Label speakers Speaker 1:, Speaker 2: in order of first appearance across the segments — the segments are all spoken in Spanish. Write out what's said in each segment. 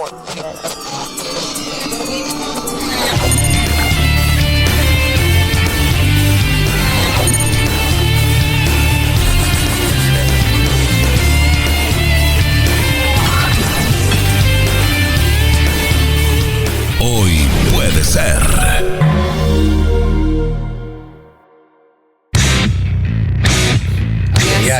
Speaker 1: Hoy puede ser.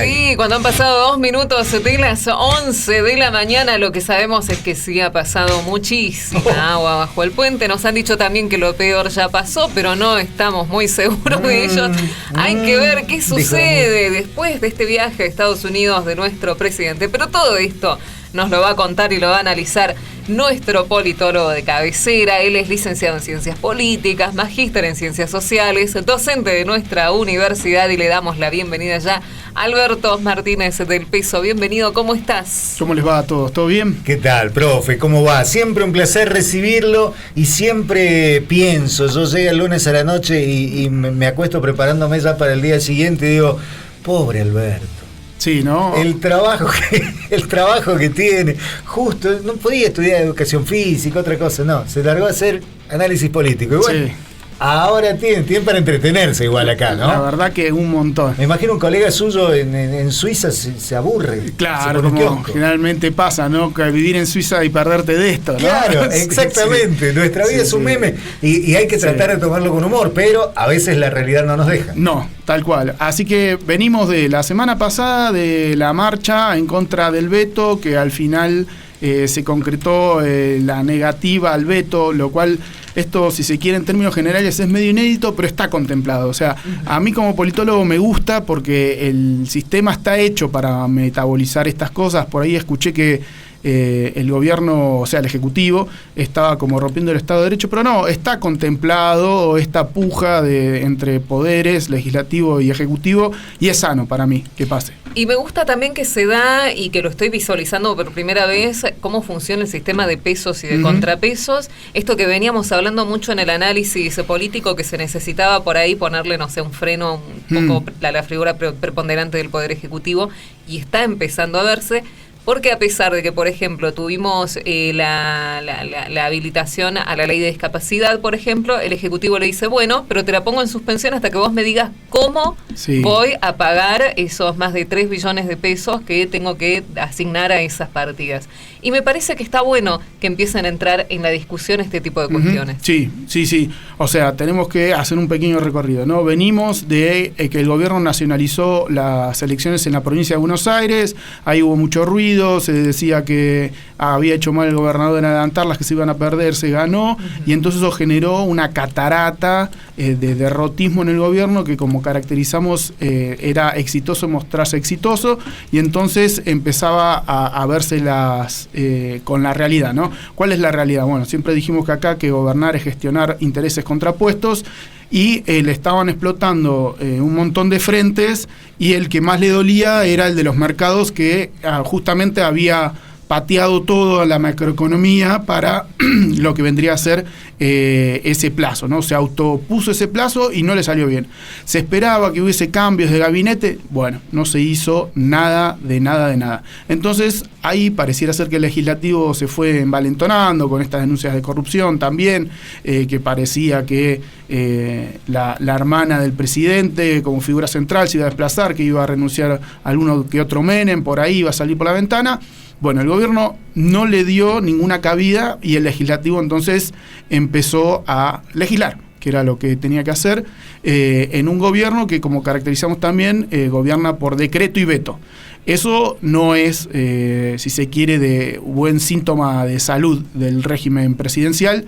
Speaker 2: Sí, cuando han pasado 2 minutos de las 11 de la mañana, lo que sabemos es que sí ha pasado muchísima agua bajo el puente. Nos han dicho también que lo peor ya pasó, pero no estamos muy seguros de ello. Hay que ver qué sucede después de este viaje a Estados Unidos de nuestro presidente. Pero todo esto nos lo va a contar y lo va a analizar nuestro politólogo de cabecera. Él es licenciado en Ciencias Políticas, magíster en Ciencias Sociales, docente de nuestra universidad, y le damos la bienvenida ya a Alberto Martínez del Peso. Bienvenido, ¿cómo estás?
Speaker 3: ¿Cómo les va a todos? ¿Todo bien?
Speaker 4: ¿Qué tal, profe? ¿Cómo va? Siempre un placer recibirlo y siempre pienso, yo llego el lunes a la noche y me acuesto preparándome ya para el día siguiente y digo, pobre Alberto.
Speaker 3: Sí, ¿no?
Speaker 4: El trabajo que tiene, justo, no podía estudiar educación física, otra cosa, no, se largó a hacer análisis político. Y bueno, sí. Ahora tienen para entretenerse igual acá, ¿no?
Speaker 3: La verdad que un montón.
Speaker 4: Me imagino un colega suyo en Suiza se aburre.
Speaker 3: Claro, como generalmente pasa, ¿no? Que vivir en Suiza y perderte de esto, ¿no?
Speaker 4: Claro, exactamente. Sí. Nuestra vida es un meme y hay que tratar de tomarlo con humor, pero a veces la realidad no nos deja.
Speaker 3: No, tal cual. Así que venimos de la semana pasada de la marcha en contra del veto, que al final se concretó la negativa al veto, lo cual esto, si se quiere en términos generales, es medio inédito, pero está contemplado. O sea, a mí como politólogo me gusta porque el sistema está hecho para metabolizar estas cosas. Por ahí escuché que el gobierno, o sea, el Ejecutivo, estaba como rompiendo el Estado de Derecho, pero no, está contemplado esta puja entre poderes, legislativo y ejecutivo, y es sano para mí que pase.
Speaker 2: Y me gusta también que se da, y que lo estoy visualizando por primera vez, cómo funciona el sistema de pesos y de contrapesos. Esto que veníamos hablando mucho en el análisis político, que se necesitaba por ahí ponerle, no sé, un freno un poco a la figura preponderante del Poder Ejecutivo, y está empezando a verse. Porque a pesar de que, por ejemplo, tuvimos la habilitación a la ley de discapacidad, por ejemplo, el Ejecutivo le dice, bueno, pero te la pongo en suspensión hasta que vos me digas cómo voy a pagar esos más de 3 billones de pesos que tengo que asignar a esas partidas. Y me parece que está bueno que empiecen a entrar en la discusión este tipo de cuestiones.
Speaker 3: Sí. O sea, tenemos que hacer un pequeño recorrido, ¿no? Venimos de que el gobierno nacionalizó las elecciones en la provincia de Buenos Aires, ahí hubo mucho ruido, se decía que había hecho mal el gobernador en adelantarlas, que se iban a perder, se ganó, y entonces eso generó una catarata de derrotismo en el gobierno que, como caracterizamos, era exitoso mostrarse exitoso, y entonces empezaba a verse con la realidad, ¿no? ¿Cuál es la realidad? Bueno, siempre dijimos que acá que gobernar es gestionar intereses contrapuestos, y le estaban explotando un montón de frentes, y el que más le dolía era el de los mercados, que justamente había pateado toda la macroeconomía para lo que vendría a ser ese plazo, ¿no? Se autopuso ese plazo y no le salió bien. Se esperaba que hubiese cambios de gabinete, bueno, no se hizo nada. Entonces, ahí pareciera ser que el legislativo se fue envalentonando con estas denuncias de corrupción también, que parecía que la hermana del presidente, como figura central, se iba a desplazar, que iba a renunciar a alguno que otro Menem, por ahí iba a salir por la ventana. Bueno, el gobierno no le dio ninguna cabida y el legislativo entonces empezó a legislar, que era lo que tenía que hacer, en un gobierno que, como caracterizamos también, gobierna por decreto y veto. Eso no es, si se quiere, de buen síntoma de salud del régimen presidencial,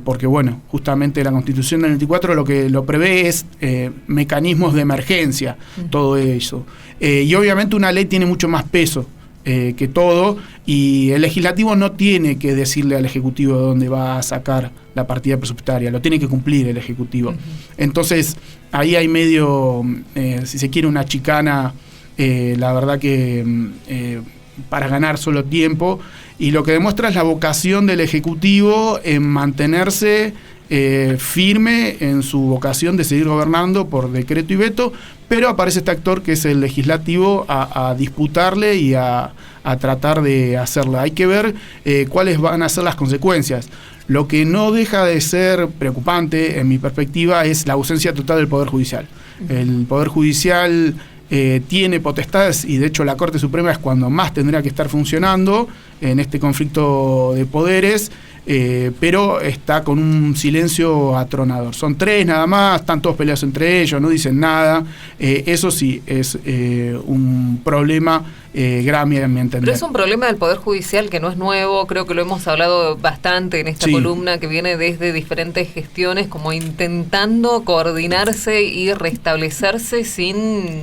Speaker 3: porque, bueno, justamente la Constitución del 94 lo que lo prevé es mecanismos de emergencia, todo eso. Y obviamente una ley tiene mucho más peso que todo, y el legislativo no tiene que decirle al ejecutivo dónde va a sacar la partida presupuestaria, lo tiene que cumplir el ejecutivo. Entonces ahí hay medio, si se quiere, una chicana, la verdad que para ganar solo tiempo, y lo que demuestra es la vocación del ejecutivo en mantenerse firme en su vocación de seguir gobernando por decreto y veto, pero aparece este actor que es el legislativo a disputarle y a tratar de hacerla. Hay que ver cuáles van a ser las consecuencias. Lo que no deja de ser preocupante, en mi perspectiva, es la ausencia total del Poder Judicial. El Poder Judicial tiene potestades, y de hecho la Corte Suprema es cuando más tendrá que estar funcionando en este conflicto de poderes, pero está con un silencio atronador. Son 3 nada más, están todos peleados entre ellos, no dicen nada. Eso sí es un problema grave a mi entender.
Speaker 2: Pero es un problema del Poder Judicial que no es nuevo, creo que lo hemos hablado bastante en esta columna, que viene desde diferentes gestiones, como intentando coordinarse y restablecerse sin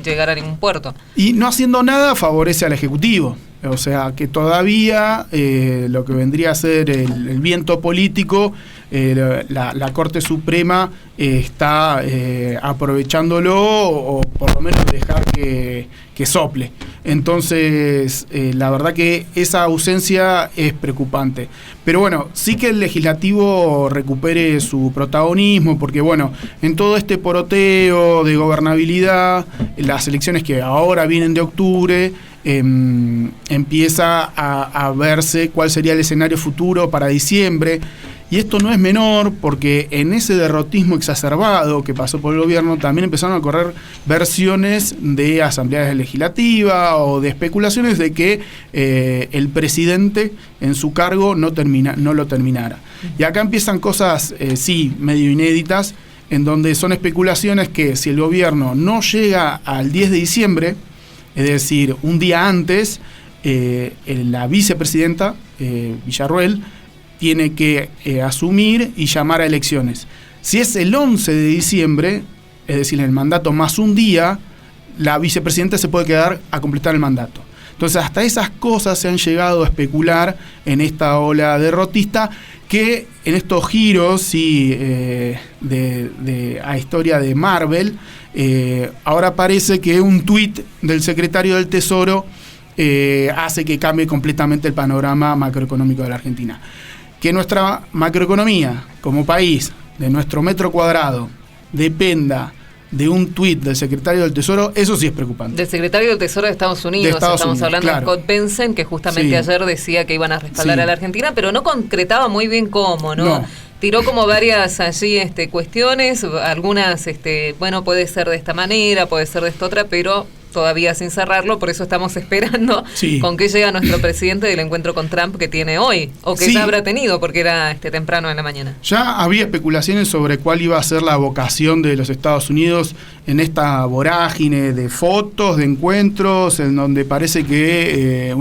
Speaker 2: llegar a ningún puerto. Y
Speaker 3: no haciendo nada favorece al Ejecutivo. O sea, que todavía lo que vendría a ser el viento político, la Corte Suprema está aprovechándolo, o por lo menos dejar que sople. Entonces, la verdad que esa ausencia es preocupante. Pero bueno, sí que el legislativo recupere su protagonismo, porque bueno, en todo este poroteo de gobernabilidad, las elecciones que ahora vienen de octubre, empieza a verse cuál sería el escenario futuro para diciembre. Y esto no es menor, porque en ese derrotismo exacerbado que pasó por el gobierno también empezaron a correr versiones de asambleas legislativas o de especulaciones de que el presidente en su cargo no lo terminara. Y acá empiezan cosas, sí, medio inéditas, en donde son especulaciones que si el gobierno no llega al 10 de diciembre, es decir, un día antes, la vicepresidenta, Villarruel, tiene que asumir y llamar a elecciones. Si es el 11 de diciembre, es decir, el mandato más un día, la vicepresidenta se puede quedar a completar el mandato. Entonces, hasta esas cosas se han llegado a especular en esta ola derrotista, que en estos giros a historia de Marvel, ahora parece que un tuit del secretario del Tesoro hace que cambie completamente el panorama macroeconómico de la Argentina. Que nuestra macroeconomía como país, de nuestro metro cuadrado, dependa de un tuit del secretario del Tesoro, eso sí es preocupante. Del secretario del Tesoro de Estados Unidos, estamos hablando, claro. De Scott Bessent, que justamente ayer decía que iban a respaldar a la Argentina, pero no concretaba muy bien cómo, ¿no? Tiró como varias allí cuestiones, algunas, bueno, puede ser de esta manera, puede ser de esta otra, pero todavía sin cerrarlo, por eso estamos esperando con qué llega nuestro presidente del encuentro con Trump que tiene hoy, o que ya habrá tenido, porque era temprano en la mañana. Ya había especulaciones sobre cuál iba a ser la vocación de los Estados Unidos en esta vorágine de fotos, de encuentros, en donde parece que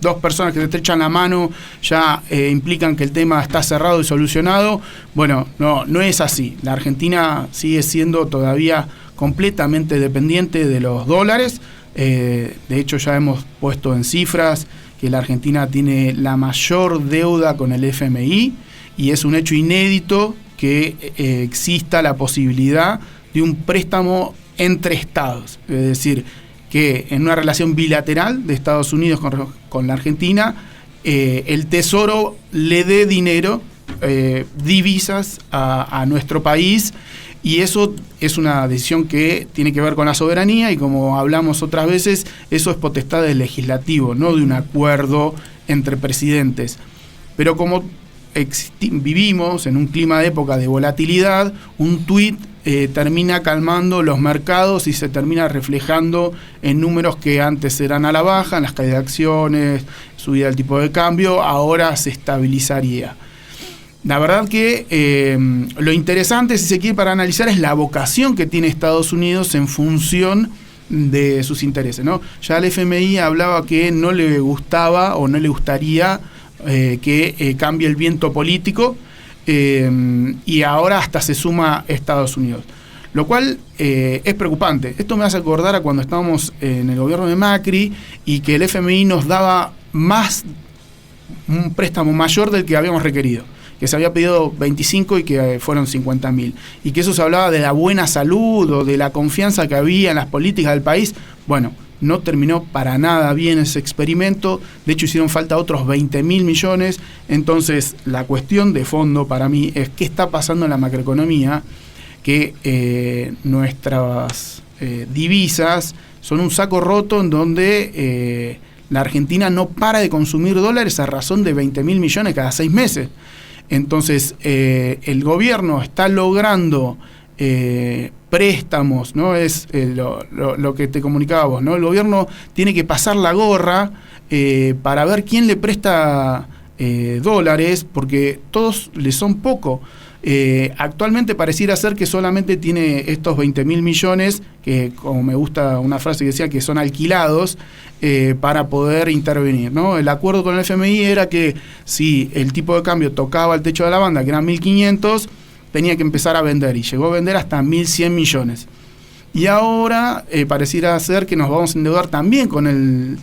Speaker 3: dos personas que se estrechan la mano ya implican que el tema está cerrado y solucionado. Bueno, no es así. La Argentina sigue siendo todavía completamente dependiente de los dólares. De hecho, ya hemos puesto en cifras que la Argentina tiene la mayor deuda con el FMI, y es un hecho inédito que exista la posibilidad de un préstamo entre estados. Es decir, que en una relación bilateral de Estados Unidos con la Argentina, el Tesoro le dé dinero, divisas a nuestro país. Y eso es una decisión que tiene que ver con la soberanía, y como hablamos otras veces, eso es potestad del legislativo, no de un acuerdo entre presidentes. Pero como vivimos en un clima de época de volatilidad, un tuit termina calmando los mercados y se termina reflejando en números que antes eran a la baja, en las caídas de acciones, subida del tipo de cambio, ahora se estabilizaría. La verdad que lo interesante, si se quiere, para analizar es la vocación que tiene Estados Unidos en función de sus intereses, ¿no? Ya el FMI hablaba que no le gustaba o no le gustaría que cambie el viento político, y ahora hasta se suma Estados Unidos, lo cual es preocupante. Esto me hace acordar a cuando estábamos en el gobierno de Macri y que el FMI nos daba un préstamo mayor del que habíamos requerido, que se había pedido 25 y que fueron 50.000, y que eso se hablaba de la buena salud o de la confianza que había en las políticas del país. Bueno, no terminó para nada bien ese experimento, de hecho hicieron falta otros 20.000 millones, entonces la cuestión de fondo para mí es qué está pasando en la macroeconomía, que nuestras divisas son un saco roto en donde la Argentina no para de consumir dólares a razón de 20.000 millones cada 6 meses. Entonces, el gobierno está logrando préstamos, ¿no? Es lo que te comunicaba vos, ¿no? El gobierno tiene que pasar la gorra para ver quién le presta dólares, porque todos le son poco. Actualmente pareciera ser que solamente tiene estos 20.000 millones, que como me gusta una frase que decía que son alquilados, para poder intervenir, ¿no? El acuerdo con el FMI era que si el tipo de cambio tocaba el techo de la banda, que eran 1.500, tenía que empezar a vender, y llegó a vender hasta 1.100 millones. Y ahora pareciera ser que nos vamos a endeudar también con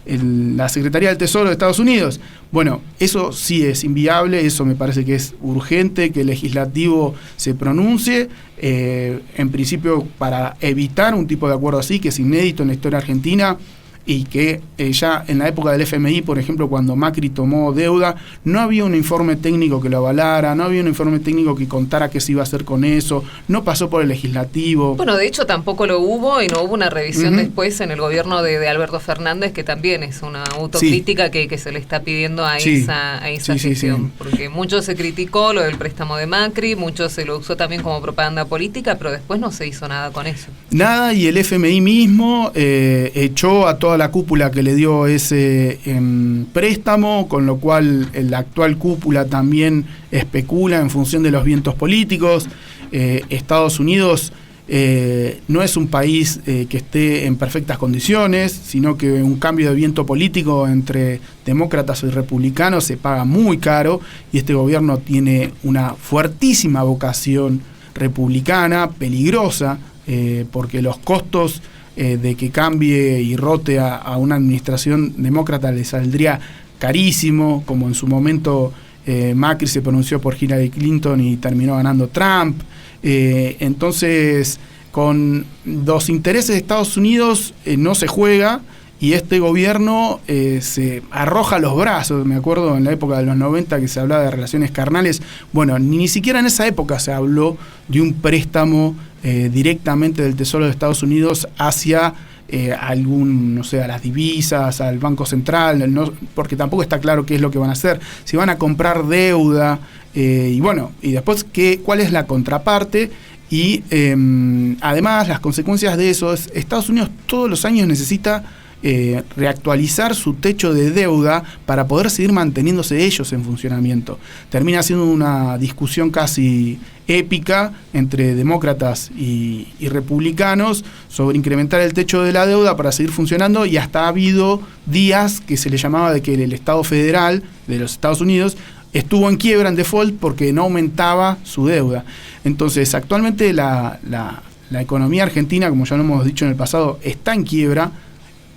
Speaker 3: la Secretaría del Tesoro de Estados Unidos. Bueno, eso sí es inviable, eso me parece que es urgente que el legislativo se pronuncie, en principio para evitar un tipo de acuerdo así, que es inédito en la historia argentina, y que ya en la época del FMI, por ejemplo, cuando Macri tomó deuda, no había un informe técnico que lo avalara, no había un informe técnico que contara qué se iba a hacer con eso, no pasó por el legislativo.
Speaker 2: Bueno, de hecho tampoco lo hubo, y no hubo una revisión después en el gobierno de Alberto Fernández, que también es una autocrítica que se le está pidiendo a esa gestión. Porque mucho se criticó lo del préstamo de Macri, mucho se lo usó también como propaganda política, pero después no se hizo nada con eso.
Speaker 3: Nada, y el FMI mismo echó a toda la cúpula que le dio ese préstamo, con lo cual la actual cúpula también especula en función de los vientos políticos. Estados Unidos no es un país que esté en perfectas condiciones, sino que un cambio de viento político entre demócratas y republicanos se paga muy caro, y este gobierno tiene una fuertísima vocación republicana, peligrosa, porque los costos de que cambie y rote a una administración demócrata le saldría carísimo, como en su momento Macri se pronunció por Hillary Clinton y terminó ganando Trump. Entonces, con los intereses de Estados Unidos no se juega, y este gobierno se arroja los brazos. Me acuerdo en la época de los 90 que se hablaba de relaciones carnales. Bueno, ni siquiera en esa época se habló de un préstamo directamente del Tesoro de Estados Unidos hacia a las divisas, al Banco Central, porque tampoco está claro qué es lo que van a hacer, si van a comprar deuda, y después cuál es la contraparte. Y además las consecuencias de eso es Estados Unidos todos los años necesita reactualizar su techo de deuda para poder seguir manteniéndose ellos en funcionamiento. Termina siendo una discusión casi épica entre demócratas y republicanos sobre incrementar el techo de la deuda para seguir funcionando, y hasta ha habido días que se le llamaba de que el Estado federal de los Estados Unidos estuvo en quiebra, en default, porque no aumentaba su deuda. Entonces, actualmente la economía argentina, como ya lo hemos dicho en el pasado, está en quiebra.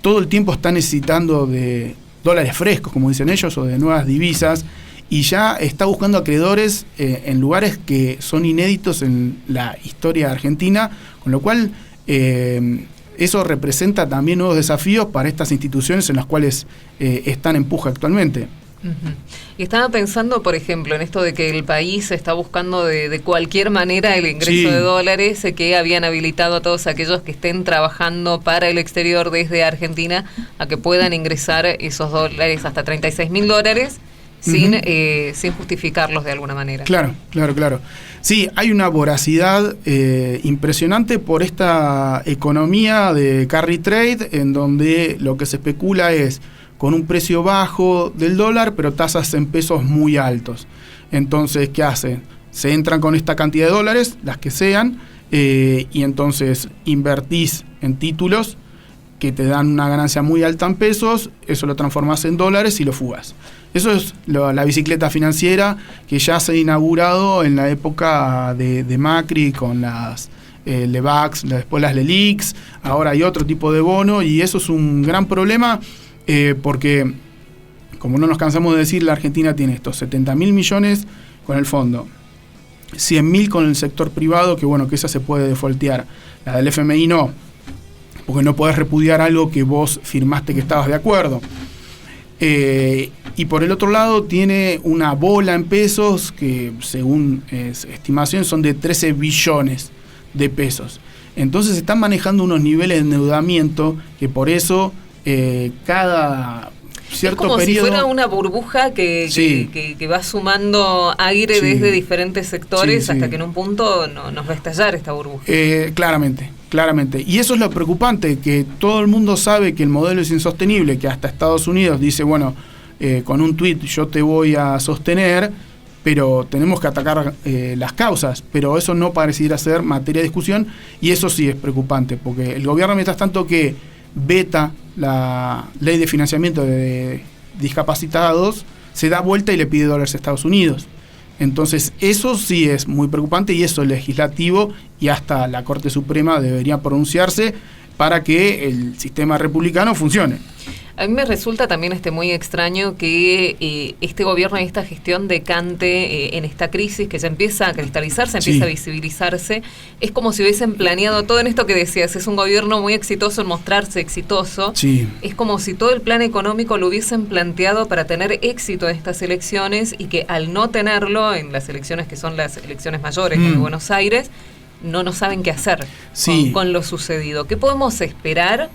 Speaker 3: Todo el tiempo está necesitando de dólares frescos, como dicen ellos, o de nuevas divisas, y ya está buscando acreedores en lugares que son inéditos en la historia argentina, con lo cual eso representa también nuevos desafíos para estas instituciones en las cuales están en puja actualmente.
Speaker 2: Uh-huh. Y estaba pensando, por ejemplo, en esto de que el país está buscando de cualquier manera el ingreso de dólares, que habían habilitado a todos aquellos que estén trabajando para el exterior desde Argentina a que puedan ingresar esos dólares, hasta $36.000, sin justificarlos de alguna manera. Claro.
Speaker 3: Sí, hay una voracidad impresionante por esta economía de carry trade, en donde lo que se especula es con un precio bajo del dólar, pero tasas en pesos muy altos. Entonces, ¿qué hacen? Se entran con esta cantidad de dólares, las que sean, y entonces invertís en títulos que te dan una ganancia muy alta en pesos, eso lo transformás en dólares y lo fugas. Eso es la bicicleta financiera que ya se ha inaugurado en la época de Macri con las LEVAX, después las LELIX, ahora hay otro tipo de bono, y eso es un gran problema. Porque, como no nos cansamos de decir, la Argentina tiene estos 70.000 millones con el fondo, 100.000 con el sector privado, que esa se puede defaultear, la del FMI no. porque no podés repudiar algo que vos firmaste que estabas de acuerdo. Y por el otro lado tiene una bola en pesos que según estimación son de 13 billones de pesos. Entonces están manejando unos niveles de endeudamiento que por eso cada cierto
Speaker 2: es como
Speaker 3: periodo...
Speaker 2: si fuera una burbuja que va sumando aire desde diferentes sectores hasta que en un punto nos va a estallar esta burbuja.
Speaker 3: Claramente. Y eso es lo preocupante, que todo el mundo sabe que el modelo es insostenible, que hasta Estados Unidos dice, bueno, con un tuit yo te voy a sostener, pero tenemos que atacar las causas, pero eso no pareciera ser materia de discusión, y eso sí es preocupante, porque el gobierno, mientras tanto que veta la ley de financiamiento de discapacitados, se da vuelta y le pide dólares a Estados Unidos. Entonces eso sí es muy preocupante, y eso el legislativo y hasta la Corte Suprema debería pronunciarse para que el sistema republicano funcione.
Speaker 2: A mí me resulta también muy extraño que este gobierno y esta gestión decante en esta crisis que se empieza a cristalizar, se empieza a visibilizarse. Es como si hubiesen planeado todo en esto que decías. Es un gobierno muy exitoso en mostrarse exitoso.
Speaker 3: Sí.
Speaker 2: Es como si todo el plan económico lo hubiesen planteado para tener éxito en estas elecciones, y que al no tenerlo en las elecciones que son las elecciones mayores de Buenos Aires, no saben qué hacer con lo sucedido. ¿Qué podemos esperar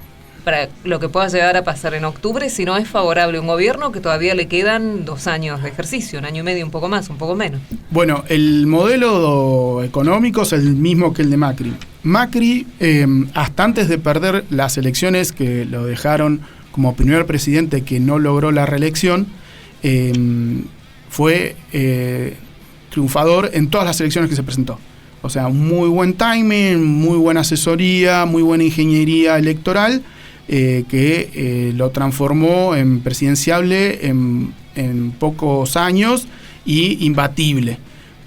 Speaker 2: para lo que pueda llegar a pasar en octubre si no es favorable un gobierno que todavía le quedan 2 años de ejercicio, 1 año y medio, un poco más, un poco menos?
Speaker 3: Bueno, el modelo económico es el mismo que el de Macri. Macri, hasta antes de perder las elecciones que lo dejaron como primer presidente que no logró la reelección, fue triunfador en todas las elecciones que se presentó. O sea, muy buen timing, muy buena asesoría, muy buena ingeniería electoral, que lo transformó en presidenciable en pocos años y imbatible.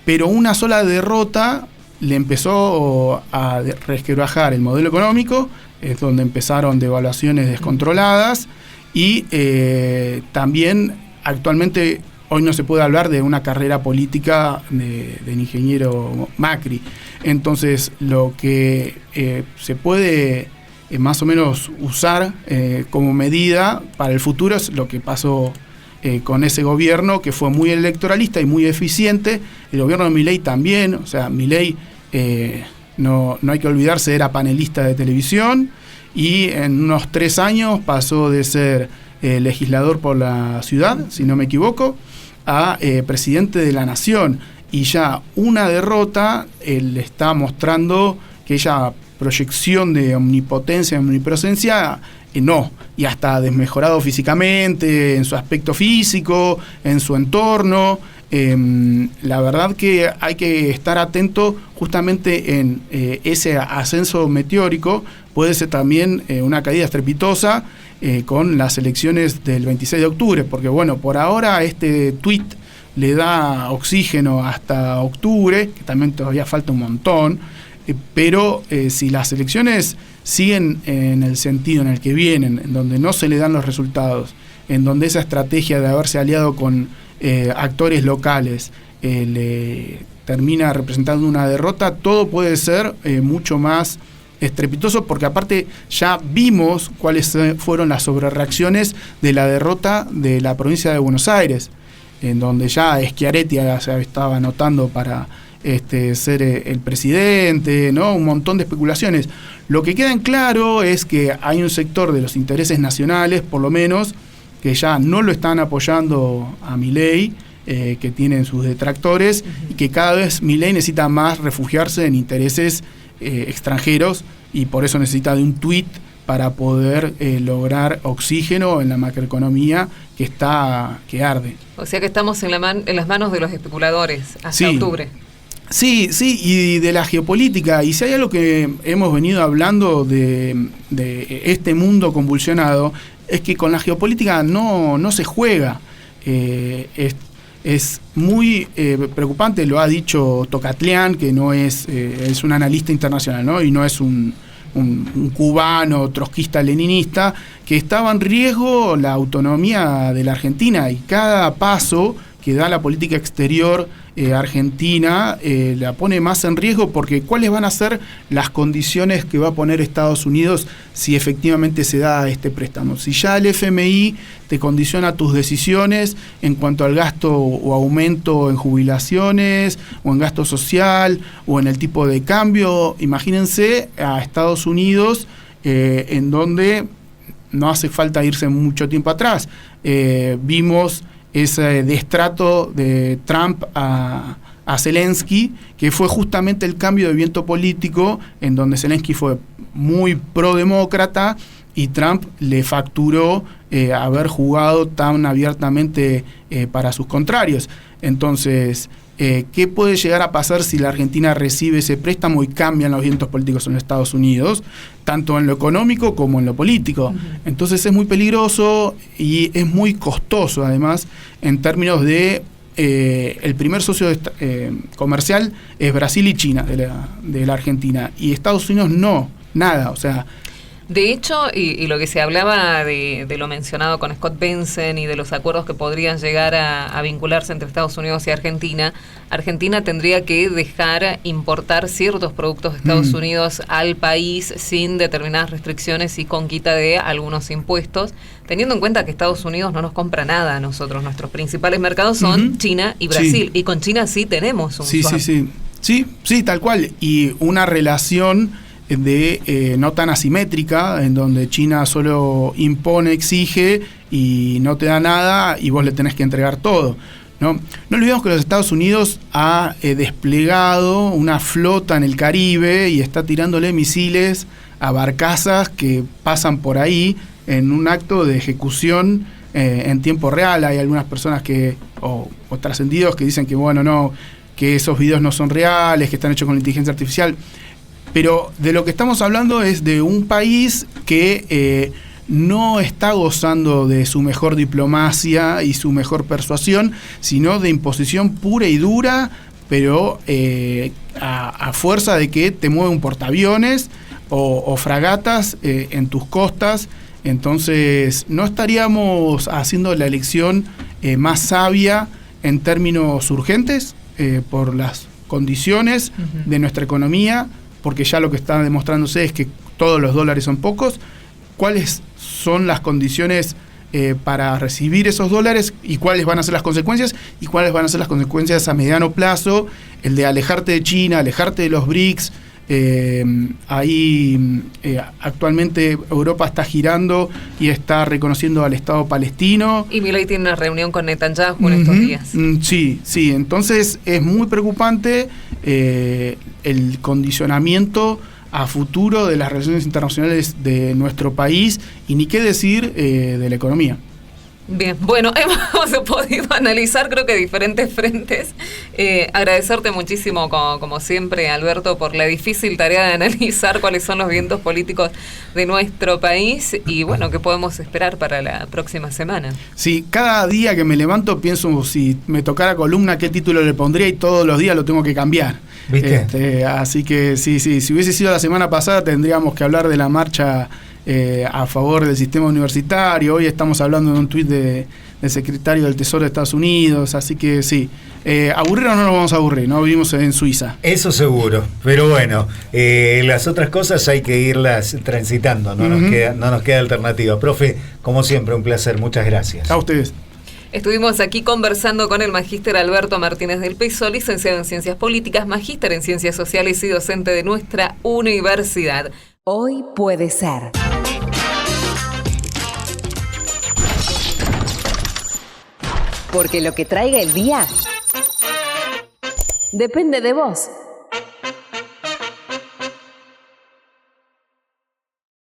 Speaker 3: Pero una sola derrota le empezó a resquebrajar el modelo económico, es donde empezaron devaluaciones descontroladas, y también actualmente hoy no se puede hablar de una carrera política del ingeniero Macri. Entonces lo que se puede más o menos usar como medida para el futuro es lo que pasó con ese gobierno, que fue muy electoralista y muy eficiente. El gobierno de Milei también, o sea, Milei no hay que olvidarse, era panelista de televisión, y en unos 3 años pasó de ser legislador por la ciudad, si no me equivoco, a presidente de la nación. Y ya una derrota le está mostrando que ella proyección de omnipotencia, omnipresencia, no, y hasta desmejorado físicamente, en su aspecto físico, en su entorno. La verdad que hay que estar atento justamente en ese ascenso meteórico. Puede ser también una caída estrepitosa con las elecciones del 26 de octubre, porque bueno, por ahora este tuit le da oxígeno hasta octubre, que también todavía falta un montón, pero si las elecciones siguen en el sentido en el que vienen, en donde no se le dan los resultados, en donde esa estrategia de haberse aliado con actores locales le termina representando una derrota, todo puede ser mucho más estrepitoso, porque aparte ya vimos cuáles fueron las sobrereacciones de la derrota de la provincia de Buenos Aires, en donde ya Schiaretti se estaba anotando para ser el presidente, ¿no? Un montón de especulaciones. Lo que queda en claro es que hay un sector de los intereses nacionales, por lo menos, que ya no lo están apoyando a Milei, que tienen sus detractores, y que cada vez Milei necesita más refugiarse en intereses extranjeros, y por eso necesita de un tuit para poder lograr oxígeno en la macroeconomía que arde.
Speaker 2: O sea que estamos en las manos de los especuladores hasta octubre.
Speaker 3: Sí, y de la geopolítica. Y si hay algo que hemos venido hablando de este mundo convulsionado, es que con la geopolítica no se juega. Es muy preocupante, lo ha dicho Tocatlián, que no es un analista internacional, ¿no? Y no es un cubano trotskista leninista, que estaba en riesgo la autonomía de la Argentina, y cada paso que da la política exterior argentina la pone más en riesgo, porque ¿cuáles van a ser las condiciones que va a poner Estados Unidos si efectivamente se da este préstamo? Si ya el FMI te condiciona tus decisiones en cuanto al gasto o aumento en jubilaciones o en gasto social o en el tipo de cambio, imagínense a Estados Unidos en donde no hace falta irse mucho tiempo atrás. Vimos ese destrato de Trump a Zelensky, que fue justamente el cambio de viento político, en donde Zelensky fue muy prodemócrata y Trump le facturó haber jugado tan abiertamente para sus contrarios. Entonces, ¿qué puede llegar a pasar si la Argentina recibe ese préstamo y cambian los vientos políticos en Estados Unidos, tanto en lo económico como en lo político? Entonces es muy peligroso y es muy costoso, además, en términos de el primer socio comercial es Brasil y China de la Argentina, y Estados Unidos no, nada, o sea...
Speaker 2: De hecho, y lo que se hablaba de lo mencionado con Scott Bessent y de los acuerdos que podrían llegar a vincularse entre Estados Unidos y Argentina, Argentina tendría que dejar importar ciertos productos de Estados Unidos al país sin determinadas restricciones y con quita de algunos impuestos, teniendo en cuenta que Estados Unidos no nos compra nada a nosotros. Nuestros principales mercados son China y Brasil, y con China sí tenemos un swap.
Speaker 3: Sí, tal cual, y una relación no tan asimétrica, en donde China solo impone, exige y no te da nada y vos le tenés que entregar todo. No olvidemos que los Estados Unidos ha desplegado una flota en el Caribe y está tirándole misiles a barcazas que pasan por ahí en un acto de ejecución en tiempo real. Hay algunas personas o trascendidos que dicen que que esos videos no son reales, que están hechos con inteligencia artificial. Pero de lo que estamos hablando es de un país que no está gozando de su mejor diplomacia y su mejor persuasión, sino de imposición pura y dura, pero a fuerza de que te mueve un portaaviones o fragatas en tus costas. Entonces no estaríamos haciendo la elección más sabia en términos urgentes por las condiciones de nuestra economía, porque ya lo que está demostrándose es que todos los dólares son pocos. ¿Cuáles son las condiciones para recibir esos dólares y cuáles van a ser las consecuencias? Y cuáles van a ser las consecuencias a mediano plazo, el de alejarte de China, alejarte de los BRICS. Actualmente Europa está girando y está reconociendo al Estado palestino.
Speaker 2: Y Milei tiene una reunión con Netanyahu en estos días.
Speaker 3: Sí, entonces es muy preocupante el condicionamiento a futuro de las relaciones internacionales de nuestro país, y ni qué decir de la economía.
Speaker 2: Bien, bueno, hemos podido analizar creo que diferentes frentes. Agradecerte muchísimo, como siempre, Alberto, por la difícil tarea de analizar cuáles son los vientos políticos de nuestro país y bueno, qué podemos esperar para la próxima semana.
Speaker 3: Sí, cada día que me levanto pienso si me tocara columna qué título le pondría y todos los días lo tengo que cambiar.
Speaker 4: ¿Viste?
Speaker 3: Así que sí, si hubiese sido la semana pasada tendríamos que hablar de la marcha a favor del sistema universitario. Hoy estamos hablando de un tuit del secretario del Tesoro de Estados Unidos, así que sí, aburrir o no nos vamos a aburrir, ¿no? Vivimos en Suiza.
Speaker 4: Eso seguro, pero bueno, las otras cosas hay que irlas transitando, no nos queda alternativa. Profe, como siempre, un placer, muchas gracias.
Speaker 3: A ustedes.
Speaker 2: Estuvimos aquí conversando con el magíster Alberto Martínez del Peso, licenciado en Ciencias Políticas, magíster en Ciencias Sociales y docente de nuestra universidad.
Speaker 5: Hoy puede ser. Porque lo que traiga el día depende de vos.